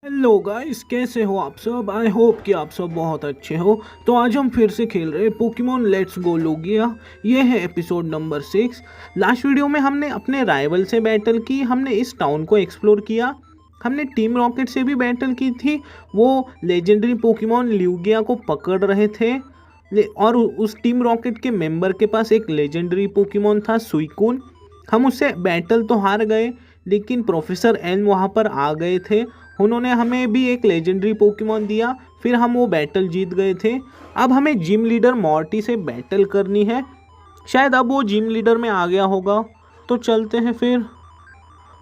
Hello guys, कैसे हो आप सब। आई होप कि आप सब बहुत अच्छे हो। तो आज हम फिर से खेल रहे हैं पोकेमॉन लेट्स गो लोगिया। ये है एपिसोड नंबर 6। लास्ट वीडियो में हमने अपने राइवल से बैटल की, हमने इस टाउन को एक्सप्लोर किया, हमने टीम रॉकेट से भी बैटल की थी। वो लेजेंडरी पोकेमॉन ल्यूगिया को पकड़ रहे थे और उस टीम रॉकेट के मेंबर के पास एक लेजेंडरी पोकेमॉन था सुइकून। हम उससे बैटल तो हार गए, लेकिन प्रोफेसर एल वहाँ पर आ गए थे। उन्होंने हमें भी एक लेजेंडरी पोकेमॉन दिया, फिर हम वो बैटल जीत गए थे। अब हमें जिम लीडर मॉर्टी से बैटल करनी है। शायद अब वो जिम लीडर में आ गया होगा, तो चलते हैं फिर।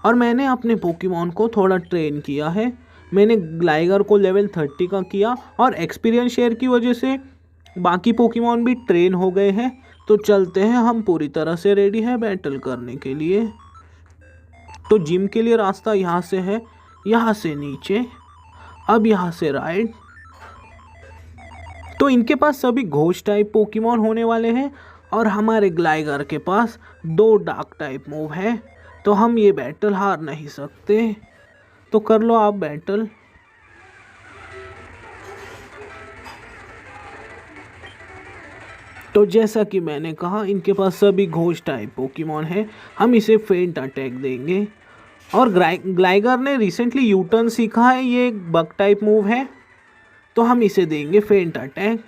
और मैंने अपने पोकेमॉन को थोड़ा ट्रेन किया है। मैंने ग्लाइगर को लेवल 30 का किया और एक्सपीरियंस शेयर की वजह से बाकी पोकेमॉन भी ट्रेन हो गए हैं। तो चलते हैं, हम पूरी तरह से रेडी हैं बैटल करने के लिए। तो जिम के लिए रास्ता यहाँ से है, यहाँ से नीचे, अब यहाँ से राइट। तो इनके पास सभी घोस्ट टाइप पोकेमॉन होने वाले हैं और हमारे ग्लाइगर के पास 2 डार्क टाइप मूव है, तो हम ये बैटल हार नहीं सकते। तो कर लो आप बैटल। तो जैसा कि मैंने कहा, इनके पास सभी घोस्ट टाइप पोकेमॉन है। हम इसे फेंट अटैक देंगे। और ग्लाइगर ने रिसेंटली यू टर्न सीखा है, ये एक बग टाइप मूव है, तो हम इसे देंगे फेंट अटैक।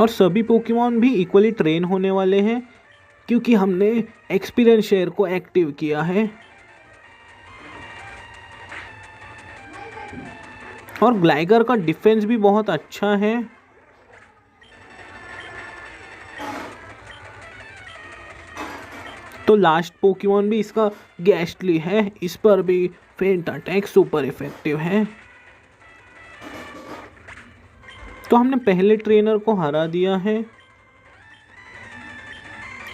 और सभी पोकेमॉन भी इक्वली ट्रेन होने वाले हैं, क्योंकि हमने एक्सपीरियंस शेयर को एक्टिव किया है। और ग्लाइगर का डिफेंस भी बहुत अच्छा है। तो लास्ट पोकेमॉन भी इसका गैस्टली है, इस पर भी फेंट अटैक सुपर इफेक्टिव है। तो हमने पहले ट्रेनर को हरा दिया है।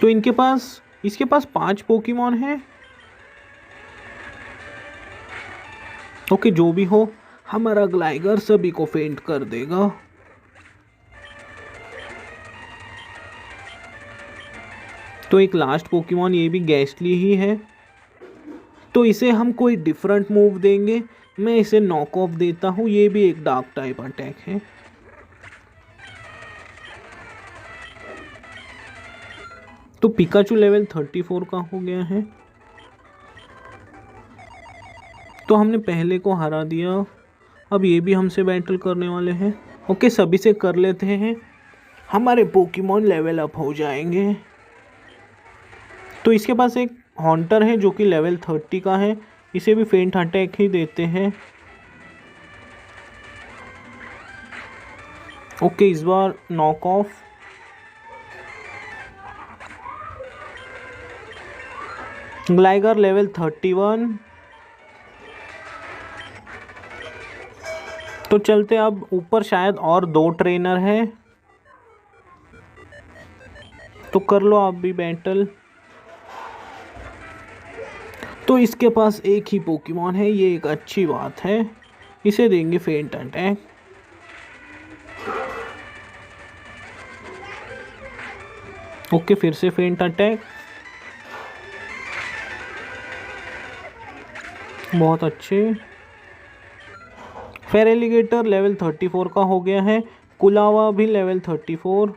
तो इसके पास 5 पोकेमॉन है। ओके, जो भी हो, हमारा ग्लाइगर सभी को फेंट कर देगा। तो एक लास्ट पोकेमॉन ये भी गैस्टली ही है, तो इसे हम कोई डिफरेंट मूव देंगे। मैं इसे नॉक ऑफ देता हूँ, ये भी एक डार्क टाइप अटैक है। तो पिकाचू लेवल 34 का हो गया है। तो हमने पहले को हरा दिया, अब ये भी हमसे बैटल करने वाले हैं। ओके, सभी से कर लेते हैं, हमारे पोकेमॉन लेवल अप हो जाएंगे। तो इसके पास एक हॉन्टर है जो कि लेवल 30 का है, इसे भी फेंट अटैक ही देते हैं। ओके, इस बार नॉक ऑफ। ग्लाइगर लेवल 31। तो चलते, अब ऊपर शायद और 2 ट्रेनर हैं, तो कर लो आप भी बैटल। तो इसके पास एक ही पोकेमॉन है, ये एक अच्छी बात है, इसे देंगे फेंट अटैक। ओके, फिर से फेंट अटैक, बहुत अच्छे। फेरेलिगेटर लेवल 34 का हो गया है, कुलावा भी लेवल 34।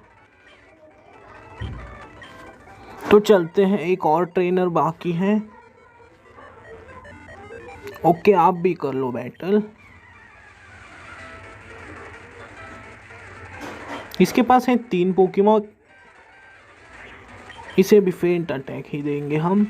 तो चलते हैं, एक और ट्रेनर बाकी है। ओके, आप भी कर लो बैटल। इसके पास है 3 पोकेमॉन, इसे भी फेंट अटैक ही देंगे हम।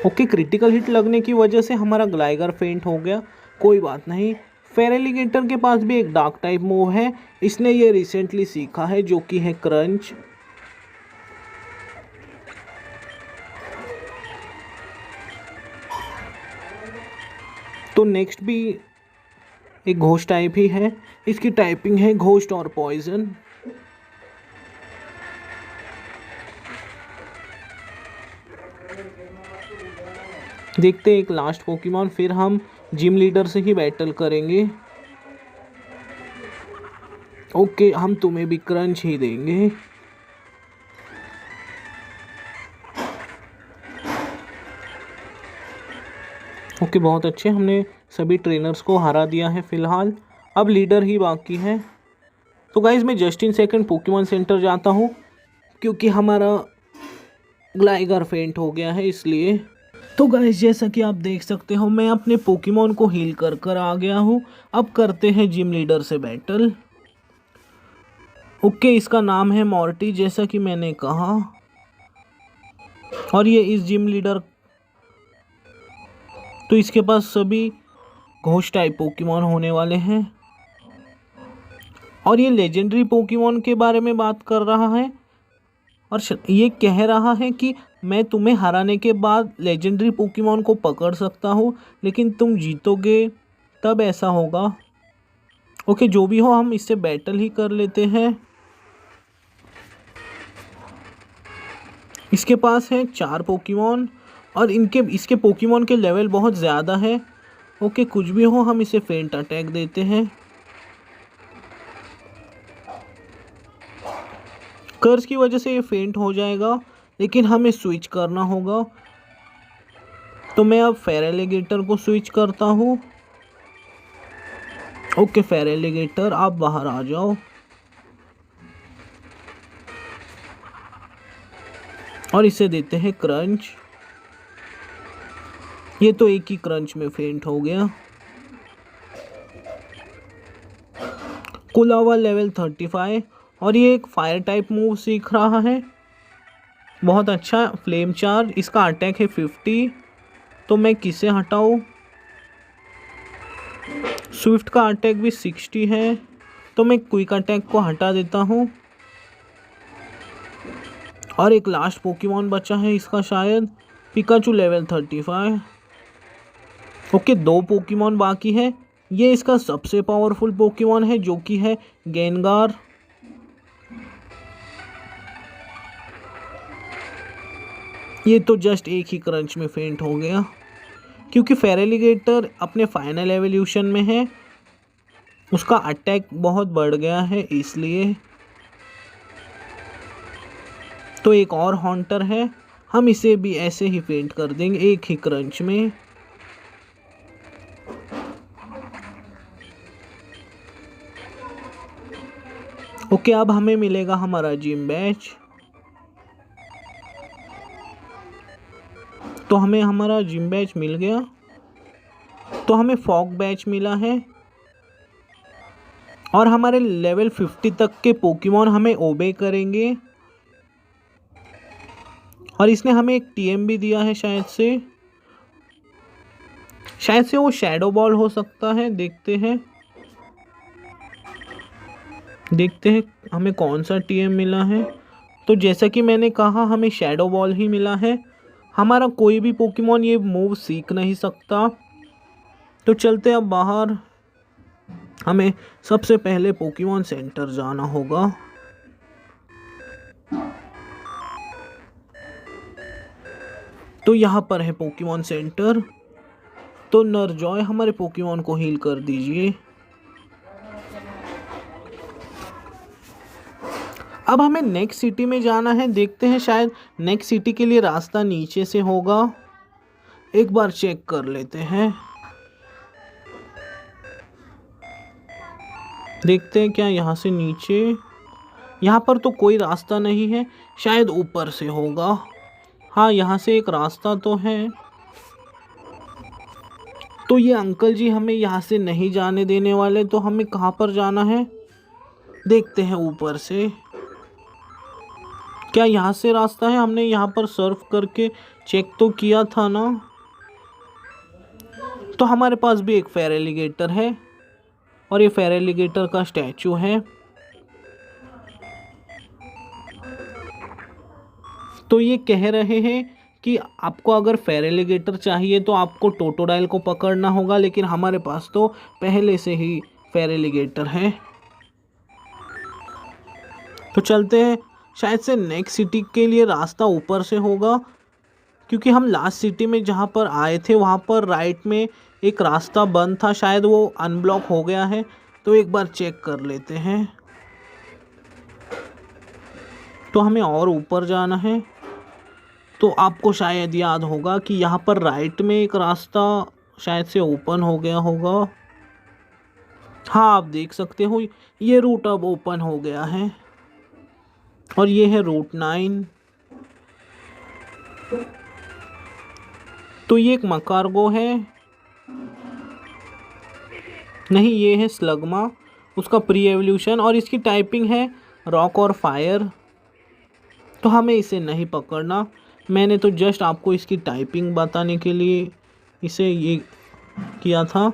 ओके, क्रिटिकल हिट लगने की वजह से हमारा ग्लाइगर फेंट हो गया, कोई बात नहीं। फेरेलिगेटर के पास भी एक डार्क टाइप मूव है, इसने ये रिसेंटली सीखा है, जो कि है क्रंच। तो नेक्स्ट भी एक घोस्ट टाइप ही है, इसकी टाइपिंग है घोस्ट और पॉइजन। देखते हैं एक लास्ट पोकेमॉन, फिर हम जिम लीडर से ही बैटल करेंगे। ओके, हम तुम्हें भी क्रंच ही देंगे। ओके, बहुत अच्छे, हमने सभी ट्रेनर्स को हरा दिया है फिलहाल। अब लीडर ही बाकी है। तो गाइज मैं just in second Pokemon centre जाता हूँ क्योंकि हमारा ग्लाइगर फेंट हो गया है इसलिए। तो गाइज जैसा कि आप देख सकते हो मैं अपने पोकेमॉन को हील कर कर आ गया हूँ। अब करते हैं जिम लीडर से बैटल। ओके, इसका नाम है मॉर्टी जैसा कि मैंने कहा, और ये इस जिम लीडर, तो इसके पास सभी घोस्ट टाइप पोकेमॉन होने वाले हैं और ये लेजेंडरी पोकेमॉन के बारे में बात कर रहा है और ये कह रहा है कि मैं तुम्हें हराने के बाद लेजेंडरी पोकेमॉन को पकड़ सकता हूँ, लेकिन तुम जीतोगे तब ऐसा होगा। ओके, जो भी हो हम इससे बैटल ही कर लेते हैं। इसके पास है 4 पोकेमॉन और इसके पोकेमॉन के लेवल बहुत ज़्यादा है। ओके, कुछ भी हो हम इसे फेंट अटैक देते हैं। कर्ज की वजह से ये फेंट हो जाएगा, लेकिन हमें स्विच करना होगा। तो मैं अब फेरेलिगेटर को स्विच करता हूँ। ओके फेरेलिगेटर, आप बाहर आ जाओ और इसे देते हैं क्रंच। ये तो एक ही क्रंच में फेंट हो गया। कुलावा लेवल 35 और ये एक फायर टाइप मूव सीख रहा है, बहुत अच्छा। फ्लेम चार्ज, इसका अटैक है 50। तो मैं किसे हटाऊं? स्विफ्ट का अटैक भी 60 है, तो मैं क्विक अटैक को हटा देता हूं। और एक लास्ट पोकेमॉन बचा है इसका शायद, पिकाचू लेवल 35। ओके, 2 पोकेमॉन बाकी है। ये इसका सबसे पावरफुल पोकेमॉन है जो कि है गेनगार। ये तो जस्ट एक ही क्रंच में फेंट हो गया क्योंकि फेरेलिगेटर अपने फाइनल एवोल्यूशन में है, उसका अटैक बहुत बढ़ गया है इसलिए। तो एक और हॉन्टर है, हम इसे भी ऐसे ही फेंट कर देंगे एक ही क्रंच में। ओके, अब हमें मिलेगा हमारा जिम बैच। तो हमें हमारा जिम बैच मिल गया। तो हमें फॉग बैच मिला है और हमारे लेवल 50 तक के पोकेमॉन हमें ओबे करेंगे। और इसने हमें एक टीएम भी दिया है, शायद से वो शैडो बॉल हो सकता है। देखते हैं हमें कौन सा टीएम मिला है। तो जैसा कि मैंने कहा हमें शैडो बॉल ही मिला है। हमारा कोई भी पोकेमॉन ये मूव सीख नहीं सकता। तो चलते अब बाहर, हमें सबसे पहले पोकेमॉन सेंटर जाना होगा। तो यहाँ पर है पोकेमॉन सेंटर। तो नरजॉय हमारे पोकेमॉन को हील कर दीजिए। अब हमें नेक्स्ट सिटी में जाना है। देखते हैं शायद नेक्स्ट सिटी के लिए रास्ता नीचे से होगा, एक बार चेक कर लेते हैं। देखते हैं क्या यहाँ से नीचे, यहाँ पर तो कोई रास्ता नहीं है, शायद ऊपर से होगा। हाँ, यहाँ से एक रास्ता तो है। तो ये अंकल जी हमें यहाँ से नहीं जाने देने वाले, तो हमें कहाँ पर जाना है देखते हैं। ऊपर से क्या यहाँ से रास्ता है? हमने यहाँ पर सर्फ करके चेक तो किया था ना। तो हमारे पास भी एक फेरेलिगेटर है और ये फेरेलिगेटर का स्टैचू है। तो ये कह रहे हैं कि आपको अगर फेरेलिगेटर चाहिए तो आपको टोटोडाइल को पकड़ना होगा, लेकिन हमारे पास तो पहले से ही फेरेलिगेटर है। तो चलते हैं, शायद से नेक्स्ट सिटी के लिए रास्ता ऊपर से होगा, क्योंकि हम लास्ट सिटी में जहाँ पर आए थे वहाँ पर राइट में एक रास्ता बंद था, शायद वो अनब्लॉक हो गया है। तो एक बार चेक कर लेते हैं। तो हमें और ऊपर जाना है। तो आपको शायद याद होगा कि यहाँ पर राइट में एक रास्ता शायद से ओपन हो गया होगा। हाँ, आप देख सकते हो ये रूट अब ओपन हो गया है और ये है रूट 9। तो ये एक मकारगो है, नहीं ये है स्लग्मा, उसका प्री एवोल्यूशन, और इसकी टाइपिंग है रॉक और फायर। तो हमें इसे नहीं पकड़ना, मैंने तो जस्ट आपको इसकी टाइपिंग बताने के लिए इसे ये किया था।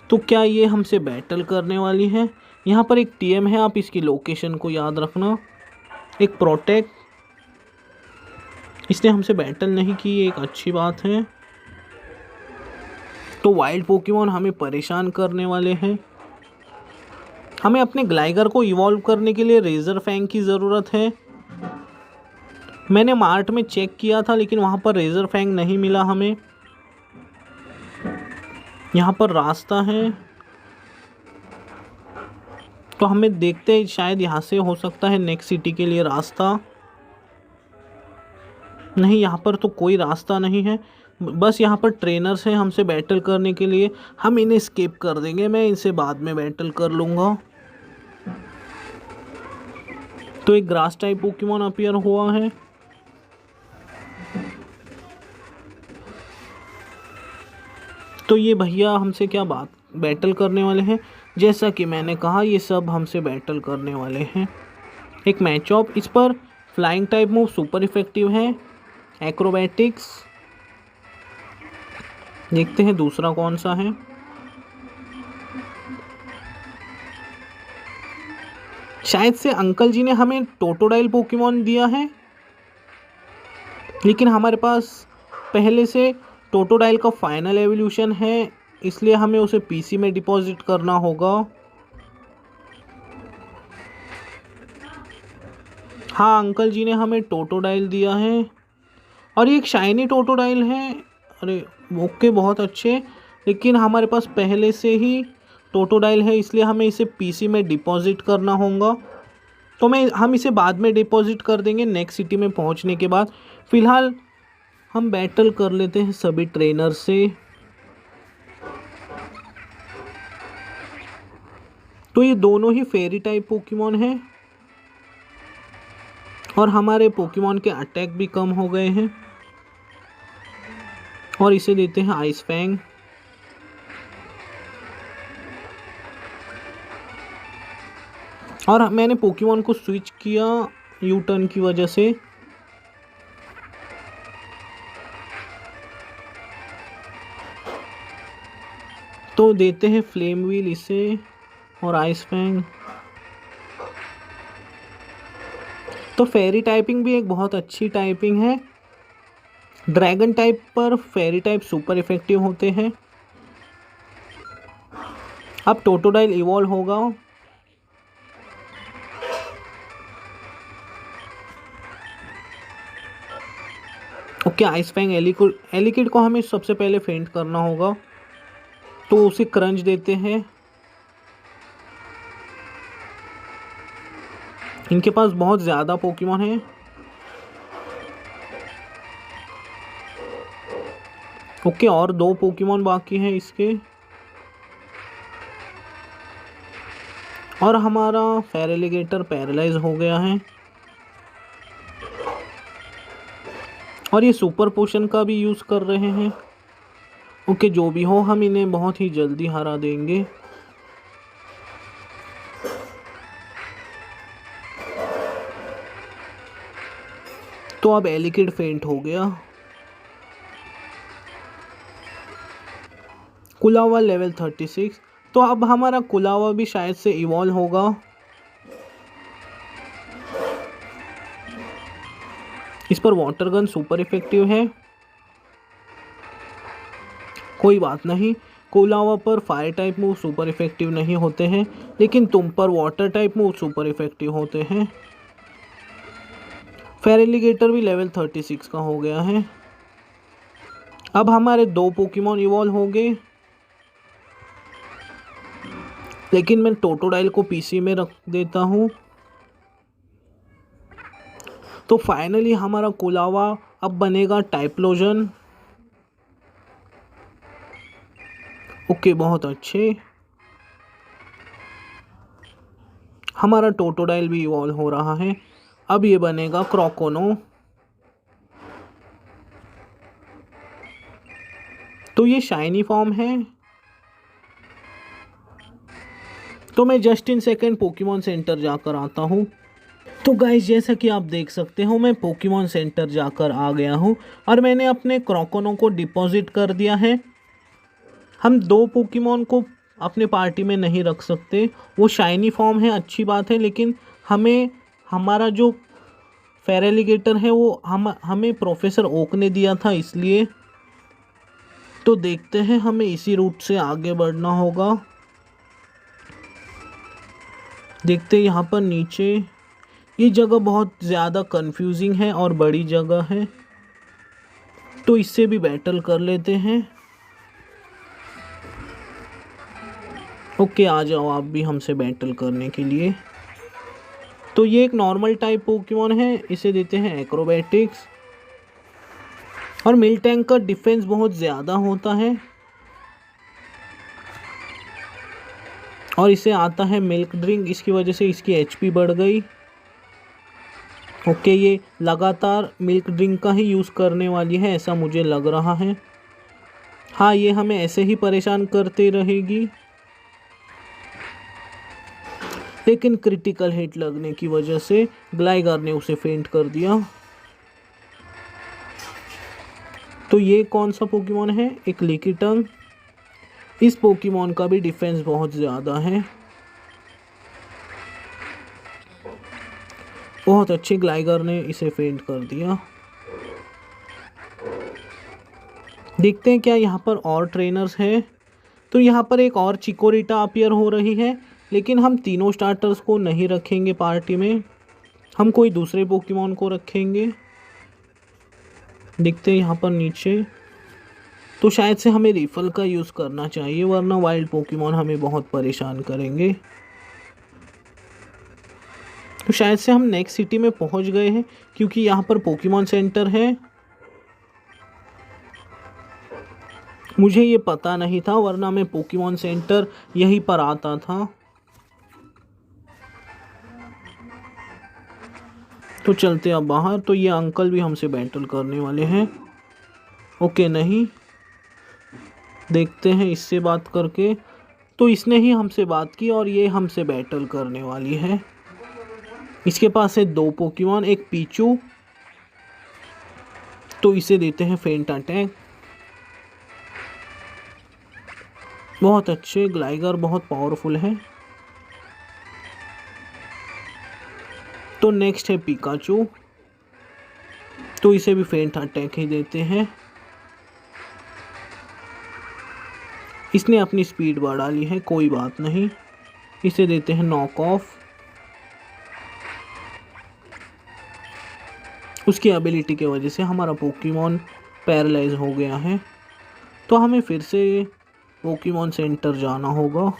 तो क्या ये हमसे बैटल करने वाली है? यहाँ पर एक टीएम है, आप इसकी लोकेशन को याद रखना। एक प्रोटेक्ट, इसने हमसे बैटल नहीं की, ये एक अच्छी बात है। तो वाइल्ड पोकेमॉन हमें परेशान करने वाले हैं। हमें अपने ग्लाइगर को इवॉल्व करने के लिए रेजर फैंग की ज़रूरत है। मैंने मार्ट में चेक किया था लेकिन वहाँ पर रेजर फैंग नहीं मिला हमें। यहाँ पर रास्ता है तो हमें देखते हैं, शायद यहाँ से हो सकता है नेक्स्ट सिटी के लिए रास्ता। नहीं, यहाँ पर तो कोई रास्ता नहीं है, बस यहाँ पर ट्रेनर्स हैं हमसे बैटल करने के लिए। हम इन्हें स्किप कर देंगे, मैं इनसे बाद में बैटल कर लूँगा। तो एक ग्रास टाइप पोकेमॉन अपीयर हुआ है। तो ये भैया हमसे क्या बात बैटल करने वाले हैं? जैसा कि मैंने कहा, ये सब हमसे बैटल करने वाले हैं। एक मैचअप, इस पर flying type move super effective है। एक्रोबैटिक्स, देखते हैं दूसरा कौन सा है। शायद से अंकल जी ने हमें टोटोडाइल पोकेमॉन दिया है, लेकिन हमारे पास पहले से टोटोडाइल का फाइनल एवोल्यूशन है, इसलिए हमें उसे पीसी में डिपॉजिट करना होगा। हाँ, अंकल जी ने हमें टोटोडाइल दिया है और ये एक शाइनी टोटोडाइल है। अरे ओके, बहुत अच्छे, लेकिन हमारे पास पहले से ही टोटोडाइल है, इसलिए हमें इसे पीसी में डिपॉजिट करना होगा। तो हम इसे बाद में डिपॉजिट कर देंगे नेक्स्ट सिटी में पहुंचने के बाद। फ़िलहाल हम बैटल कर लेते हैं सभी ट्रेनर से। तो ये दोनों ही फेरी टाइप पोकेमॉन हैं और हमारे पोकेमॉन के अटैक भी कम हो गए हैं। और इसे देते हैं आइस फैंग। और मैंने पोकेमॉन को स्विच किया यू टर्न की वजह से। तो देते हैं फ्लेम व्हील इसे और आइस फैंग। तो फेरी टाइपिंग भी एक बहुत अच्छी टाइपिंग है। ड्रैगन टाइप पर फेरी टाइप सुपर इफेक्टिव होते हैं। अब टोटोडाइल इवॉल्व होगा। ओके, आइस फैंग एलिकिड को हमें सबसे पहले फेंट करना होगा, तो उसे क्रंच देते हैं। इनके पास बहुत ज़्यादा पोकेमॉन हैं। ओके, और 2 पोकेमॉन बाकी हैं इसके। और हमारा फेरेलिगेटर पैरालाइज हो गया है। और ये सुपर पोशन का भी यूज़ कर रहे हैं। ओके, जो भी हो, हम इन्हें बहुत ही जल्दी हरा देंगे। तो अब एलिकिड फेंट हो गया। कुलावा लेवल 36। तो अब हमारा कुलावा भी शायद से इवॉल्व होगा। इस पर वाटर गन सुपर इफेक्टिव है। कोई बात नहीं, कुलावा पर fire type move super effective नहीं होते हैं, लेकिन तुम पर water type move super effective होते हैं। फेरेलिगेटर भी लेवल 36 का हो गया है। अब हमारे 2 पोकेमॉन इवॉल्व हो गए, लेकिन मैं टोटोडाइल को पीसी में रख देता हूँ। तो फाइनली हमारा कोलावा अब बनेगा टाइप्लोजन। ओके, बहुत अच्छे। हमारा टोटोडाइल भी इवॉल्व हो रहा है। अब ये बनेगा क्रोकोनो। तो ये शाइनी फॉर्म है। तो मैं just in second Pokemon centre जाकर आता हूँ। तो गाइस, जैसा कि आप देख सकते हो मैं पोकेमॉन सेंटर जाकर आ गया हूँ और मैंने अपने क्रोकोनो को डिपॉजिट कर दिया है। हम 2 पोकेमॉन को अपने पार्टी में नहीं रख सकते। वो शाइनी फॉर्म है, अच्छी बात है, लेकिन हमें हमारा जो फेरेलिगेटर है वो हमें प्रोफेसर ओक ने दिया था, इसलिए। तो देखते हैं, हमें इसी रूट से आगे बढ़ना होगा। देखते हैं यहाँ पर नीचे। ये जगह बहुत ज़्यादा कंफ्यूजिंग है और बड़ी जगह है, तो इससे भी बैटल कर लेते हैं। ओके, आ जाओ आप भी हमसे बैटल करने के लिए। तो ये एक नॉर्मल टाइप पोकेमॉन है, इसे देते हैं एक्रोबैटिक्स। और मिलटैंक का डिफेंस बहुत ज़्यादा होता है और इसे आता है मिल्क ड्रिंक, इसकी वजह से इसकी एचपी बढ़ गई। ओके, ये लगातार मिल्क ड्रिंक का ही यूज़ करने वाली है, ऐसा मुझे लग रहा है। हाँ, ये हमें ऐसे ही परेशान करते रहेगी, लेकिन क्रिटिकल हिट लगने की वजह से ग्लाइगर ने उसे फेंट कर दिया। तो ये कौन सा पोकेमॉन है? एक लिकीटंग। इस पोकेमॉन का भी डिफेंस बहुत ज़्यादा है। बहुत अच्छे, ग्लाइगर ने इसे फेंट कर दिया। देखते हैं क्या यहाँ पर और ट्रेनर्स हैं। तो यहाँ पर एक और चिकोरिटा अपीयर हो रही है, लेकिन हम तीनों स्टार्टर्स को नहीं रखेंगे पार्टी में, हम कोई दूसरे पोकेमॉन को रखेंगे। देखते हैं यहाँ पर नीचे। तो शायद से हमें रिफल का यूज़ करना चाहिए, वरना वाइल्ड पोकेमॉन हमें बहुत परेशान करेंगे। तो शायद से हम नेक्स्ट सिटी में पहुँच गए हैं, क्योंकि यहाँ पर पोकेमॉन सेंटर है। मुझे ये पता नहीं था, वरना मैं पोकेमॉन सेंटर यहीं पर आता था। तो चलते अब बाहर। तो ये अंकल भी हमसे बैटल करने वाले हैं। ओके, नहीं, देखते हैं इससे बात करके। तो इसने ही हमसे बात की और ये हमसे बैटल करने वाली है। इसके पास है 2 पोकेमॉन, एक पीचू। तो इसे देते हैं फेंट अटैक। बहुत अच्छे, ग्लाइगर बहुत पावरफुल है। तो नेक्स्ट है पिकाचू। तो इसे भी फेंट अटैक ही देते हैं। इसने अपनी स्पीड बढ़ा ली है, कोई बात नहीं, इसे देते हैं नॉक ऑफ। उसकी एबिलिटी की वजह से हमारा पोकेमॉन पैरालाइज हो गया है। तो हमें फिर से पोकेमॉन सेंटर जाना होगा।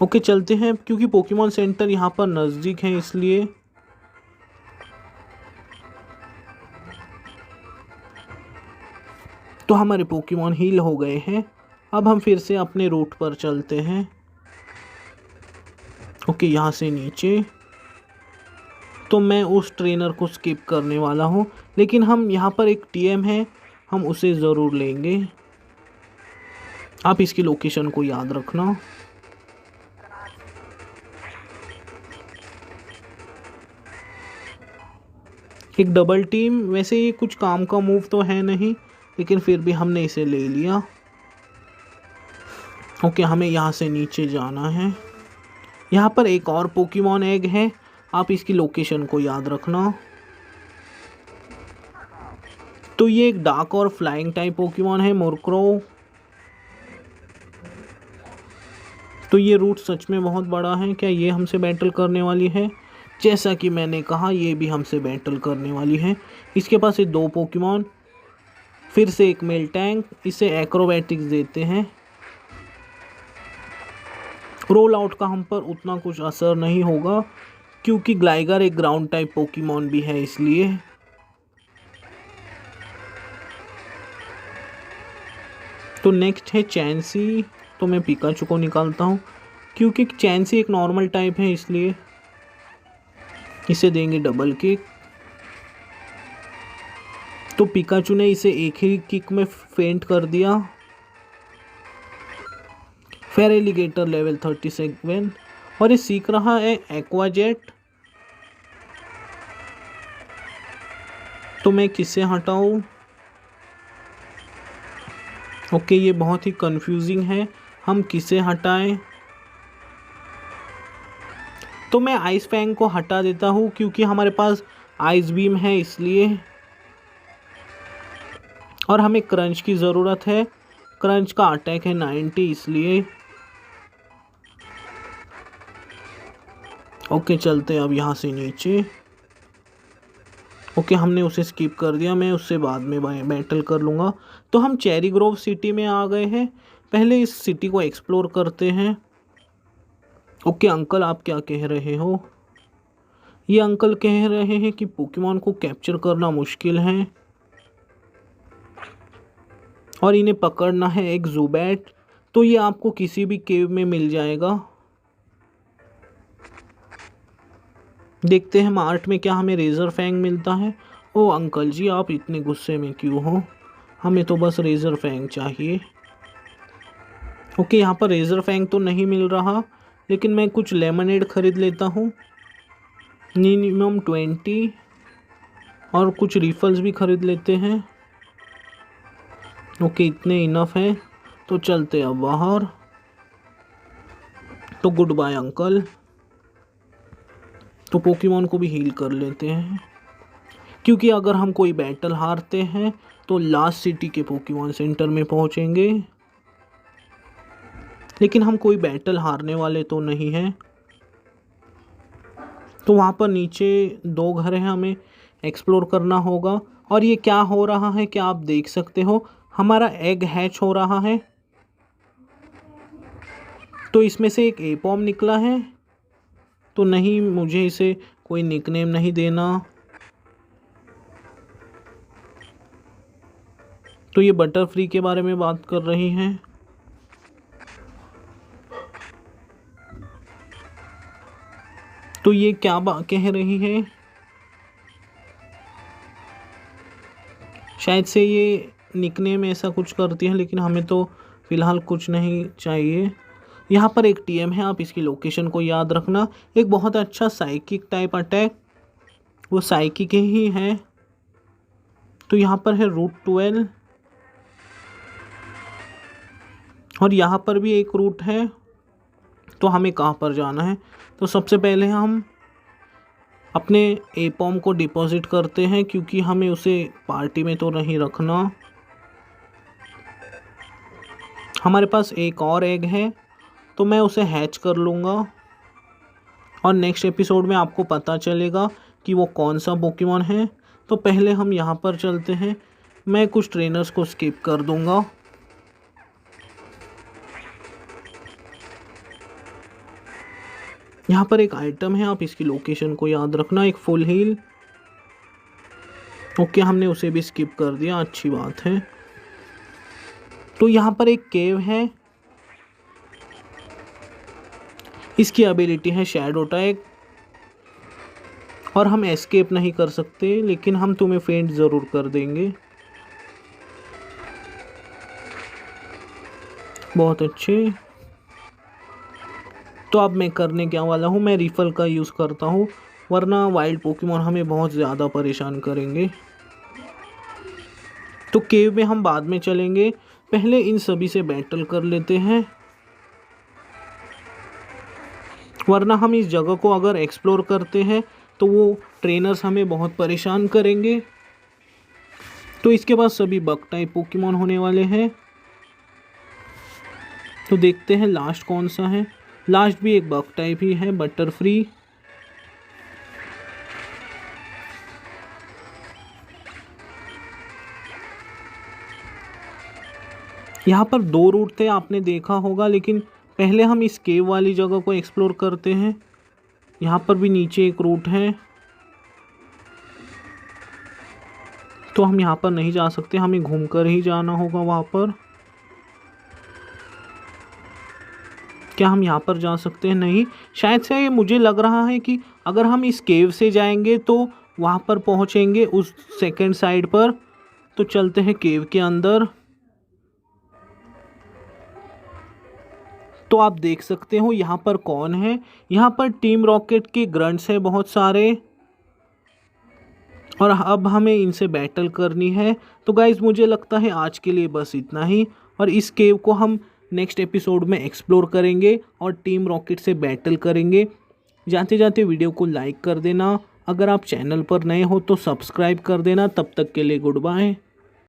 ओके, चलते हैं, क्योंकि पोकेमॉन सेंटर यहाँ पर नज़दीक है, इसलिए। तो हमारे पोकेमॉन हील हो गए हैं। अब हम फिर से अपने रूट पर चलते हैं। ओके, यहाँ से नीचे। तो मैं उस ट्रेनर को स्किप करने वाला हूँ, लेकिन हम यहाँ पर एक टीएम है, हम उसे ज़रूर लेंगे। आप इसकी लोकेशन को याद रखना। एक डबल टीम, वैसे ये कुछ काम का मूव तो है नहीं, लेकिन फिर भी हमने इसे ले लिया। ओके, हमें यहाँ से नीचे जाना है। यहाँ पर एक और पोकेमॉन एग है, आप इसकी लोकेशन को याद रखना। तो ये एक डार्क और फ्लाइंग टाइप पोकेमॉन है, मोरक्रो। तो ये रूट सच में बहुत बड़ा है। क्या ये हमसे बैटल करने वाली है? जैसा कि मैंने कहा, ये भी हमसे बैटल करने वाली है। इसके पास ये 2 पोकेमॉन, फिर से एक मिलटैंक। इसे एक्रोबैटिक्स देते हैं। रोल आउट का हम पर उतना कुछ असर नहीं होगा, क्योंकि ग्लाइगर एक ग्राउंड टाइप पोकेमॉन भी है इसलिए। तो नेक्स्ट है चैंसी। तो मैं पिकाचू को निकालता हूँ क्योंकि चैंसी एक नॉर्मल टाइप है इसलिए इसे देंगे डबल किक। तो पिकाचू ने इसे एक ही किक में फेंट कर दिया। फेरेलिगेटर लेवल 37 और ये सीख रहा है एक्वा जेट। तो मैं किसे हटाऊं? ओके, ये बहुत ही कंफ्यूजिंग है, हम किसे हटाएं? तो मैं आइस फैंग को हटा देता हूँ क्योंकि हमारे पास आइस बीम है इसलिए, और हमें क्रंच की ज़रूरत है। क्रंच का अटैक है 90 इसलिए। ओके, चलते अब यहाँ से नीचे। ओके, हमने उसे स्किप कर दिया, मैं उससे बाद में बैटल कर लूँगा। तो हम चेरी ग्रोव सिटी में आ गए हैं। पहले इस सिटी को एक्सप्लोर करते हैं। ओके अंकल, आप क्या कह रहे हो? ये अंकल कह रहे हैं कि पोकेमॉन को कैप्चर करना मुश्किल है और इन्हें पकड़ना है एक ज़ुबैट। तो ये आपको किसी भी केव में मिल जाएगा। देखते हैं मार्ट में क्या हमें रेज़र फैंग मिलता है। ओ अंकल जी, आप इतने गुस्से में क्यों हो? हमें तो बस रेज़र फैंग चाहिए। ओके, यहाँ पर रेज़र फैंग तो नहीं मिल रहा, लेकिन मैं कुछ लेमनेड ख़रीद लेता हूँ। मिनिमम 20 और कुछ रिफल्स भी ख़रीद लेते हैं। ओके, इतने इनफ है। तो चलते अब बाहर। तो गुड बाय अंकल। तो पोकेमॉन को भी हील कर लेते हैं क्योंकि अगर हम कोई बैटल हारते हैं तो लास्ट सिटी के पोकेमॉन सेंटर में पहुंचेंगे, लेकिन हम कोई बैटल हारने वाले तो नहीं हैं। तो वहाँ पर नीचे 2 घर हैं, हमें एक्सप्लोर करना होगा। और ये क्या हो रहा है क्या आप देख सकते हो? हमारा एग हैच हो रहा है। तो इसमें से एक एपॉम निकला है। तो नहीं, मुझे इसे कोई निकनेम नहीं देना। तो ये बटरफ्री के बारे में बात कर रही हैं। तो ये क्या कह रही है? शायद से ये निकनेम ऐसा कुछ करती है, लेकिन हमें तो फ़िलहाल कुछ नहीं चाहिए। यहाँ पर एक टीएम है, आप इसकी लोकेशन को याद रखना। एक बहुत अच्छा साइकिक टाइप अटैक, वो साइकिक ही है। तो यहाँ पर है रूट 12 और यहाँ पर भी एक रूट है। तो हमें कहाँ पर जाना है? तो सबसे पहले हम अपने एपॉम को डिपॉजिट करते हैं क्योंकि हमें उसे पार्टी में तो नहीं रखना। हमारे पास एक और एग है, तो मैं उसे हैच कर लूँगा और नेक्स्ट एपिसोड में आपको पता चलेगा कि वो कौन सा पोकेमॉन है। तो पहले हम यहाँ पर चलते हैं। मैं कुछ ट्रेनर्स को स्किप कर दूँगा। यहाँ पर एक आइटम है, आप इसकी लोकेशन को याद रखना, एक फुल हील। ओके, हमने उसे भी स्किप कर दिया, अच्छी बात है। तो यहाँ पर एक केव है, इसकी एबिलिटी है शैडो अटैक और हम एस्केप नहीं कर सकते, लेकिन हम तुम्हें फेंट ज़रूर कर देंगे। बहुत अच्छे। तो अब मैं करने क्या वाला हूँ, मैं रिफल का यूज़ करता हूँ, वरना वाइल्ड पोकेमॉन हमें बहुत ज़्यादा परेशान करेंगे। तो केव में हम बाद में चलेंगे, पहले इन सभी से बैटल कर लेते हैं, वरना हम इस जगह को अगर एक्सप्लोर करते हैं तो वो ट्रेनर्स हमें बहुत परेशान करेंगे। तो इसके बाद सभी बग टाइप पोकेमॉन होने वाले हैं। तो देखते हैं लास्ट कौन सा है। लास्ट भी एक बग टाइप ही है, बटरफ्री। यहाँ पर 2 रूट थे, आपने देखा होगा, लेकिन पहले हम इस केव वाली जगह को एक्सप्लोर करते हैं। यहाँ पर भी नीचे एक रूट है, तो हम यहाँ पर नहीं जा सकते, हमें घूमकर ही जाना होगा वहाँ पर। क्या हम यहाँ पर जा सकते हैं? नहीं, शायद से ये मुझे लग रहा है कि अगर हम इस केव से जाएंगे तो वहाँ पर पहुँचेंगे उस सेकंड साइड पर। तो चलते हैं केव के अंदर। तो आप देख सकते हो यहाँ पर कौन है, यहाँ पर टीम रॉकेट के ग्रंट्स हैं बहुत सारे, और अब हमें इनसे बैटल करनी है। तो गाइज़ मुझे लगता है आज के लिए बस इतना ही, और इस केव को हम नेक्स्ट एपिसोड में एक्सप्लोर करेंगे और टीम रॉकेट से बैटल करेंगे। जाते जाते वीडियो को लाइक कर देना, अगर आप चैनल पर नए हो तो सब्सक्राइब कर देना। तब तक के लिए गुड बाय।